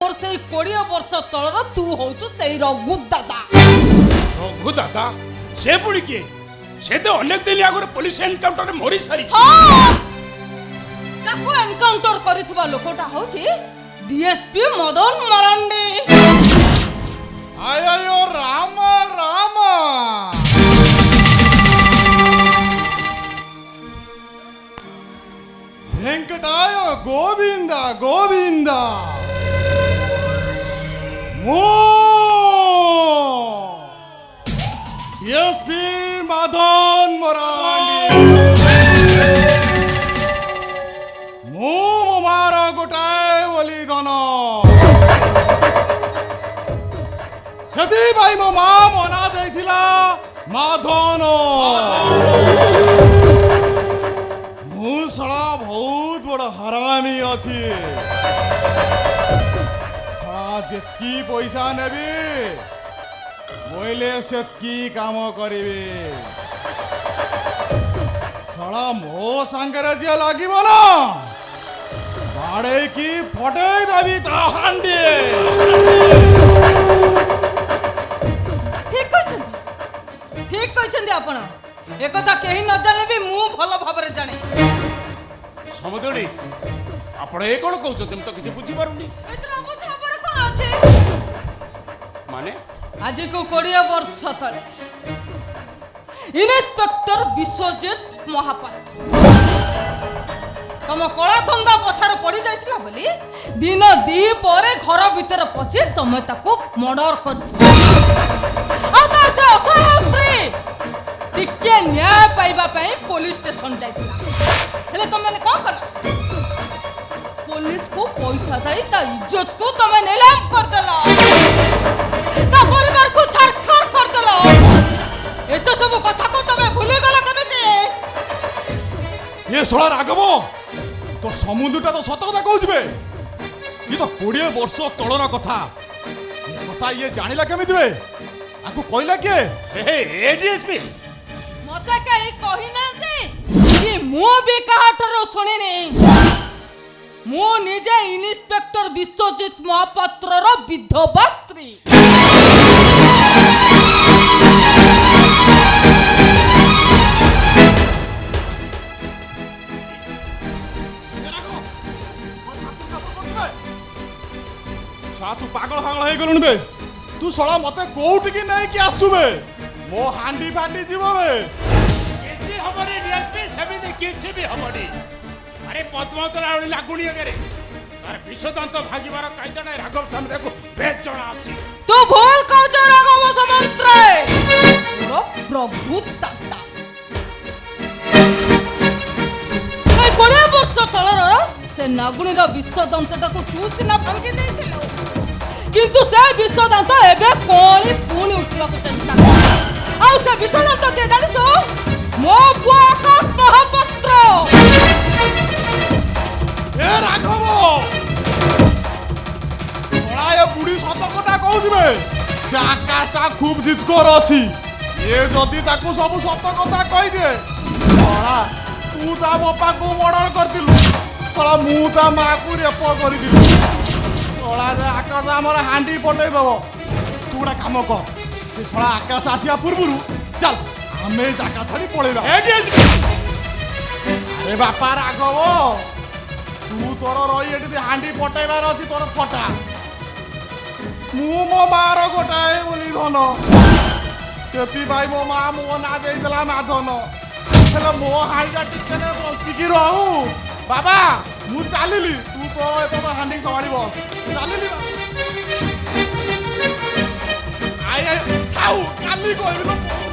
मोर से 20 वर्ष तलर तू होचु से रघु दादा। रघु दादा से पुणी किए से तो अनेक दिन आगे पुलिस एनकाउंटर मरी सारी। हां ताको एनकाउंटर करितबा लोकटा होची डीएसपी मदन मरांडी। आयो राम राम वेंकटाय गोविंद गोविंद मो एसपी मदन मरांडी मो मार गोटाए बोली धन सदी भाई मो मां मना देथिला माधन मुसला बहुत बड़ हरामी अछि साला जेतकी पैसा नेबी मोइले सेतकी काम करिवे साला मो संगरे जे लागिबो ना बाड़े की फटे देबी ता हांडी। ठीक कहछन्ती आपण एकथा केही न जाने भी मु भल भाबरे जाने। समुद्रडी आपण ए कोन कहउछ तुम तो किछ बुझी पारुनी। एतरा बुझा पर कोन अछि माने आज को 20 वर्ष तले इंस्पेक्टर विश्वजित महापात्र तम कला धंदा पछार पड़ी जाइतिला बोली दिन दी परे घर भीतर पसी तमे ताको मर्डर कर आ तार से असहाय स्त्री टिके न्याय पाइबा पई पुलिस स्टेशन जाइतिला हेले तमे ने कोन कला पुलिस को पैसा दई ता इज्जत को तमे नीलाम कर देला ता परिवार को छरखर कर देला एतो सब कथा को तमे भूली गला केमिति। ये सोला राघवो तो समुद्रटा तो सत कथा कहउछबे ये तो 20 वर्ष तळर कथा ये कथा ये जानिला केमिति बे आकु कहला के ए डीएसपी मते कहीं कहि नांती कि मु भी काहाठरो सुनिनी मु निजे इंस्पेक्टर विश्वजित महापात्र रो विधवा स्त्री। तू पागल फागल हो गलुन बे तू सला मते कोउटी की नहीं कि आसु बे मो हांडी फाटी जीवो बे केची हमरे डीएसपी सभी ने केची भी हमरे अरे पद्मावतरा लागुणी करे तार विश्वदंत भागीबार कायदा नै राघव सामने को बेच जणा अछि। तू भूल कहछ राघव समंत्र रो प्रभु दाता कई 20 वर्ष तलर से नागुणी रो विश्वदंतटा को तू सिना भांगी देथिलो किंतु से विश्वदंत एबे कोणी पुणी उठला को चेष्टा कर आ से विश्वदंत के जानिसो मो बुआ आकाश महापात्र। ए राघव ओळाय बुडी सत कथा कहउछबे से आकाशटा खूब जितकोर अछि ये जदी ताकू सब सत कथा कहि दे ओळा तू ता बापा को मर्डर करतिलु सला मु ता मा को रेप करि दिलु ओळा जे आकाश हमर हांडी पटै दबो तू गोटा काम कर से सला आकाश आसिया पूर्वरु चल हमें जाका छाड़ी पळेबा। ए डीएसपी अरे बापा राघव तू तोर रही एठी हांडी पटैबार अछि तोर फटा मु मो मार गोटाए बोली धन सेति भाई मो मा मो ना देइतला माधन हेले मो हांडा टिके ने बंची की रहू बाबा मु चालिली तू तो एतो हांडी संभाली बस चालिली आई आई थाउ काली कहबी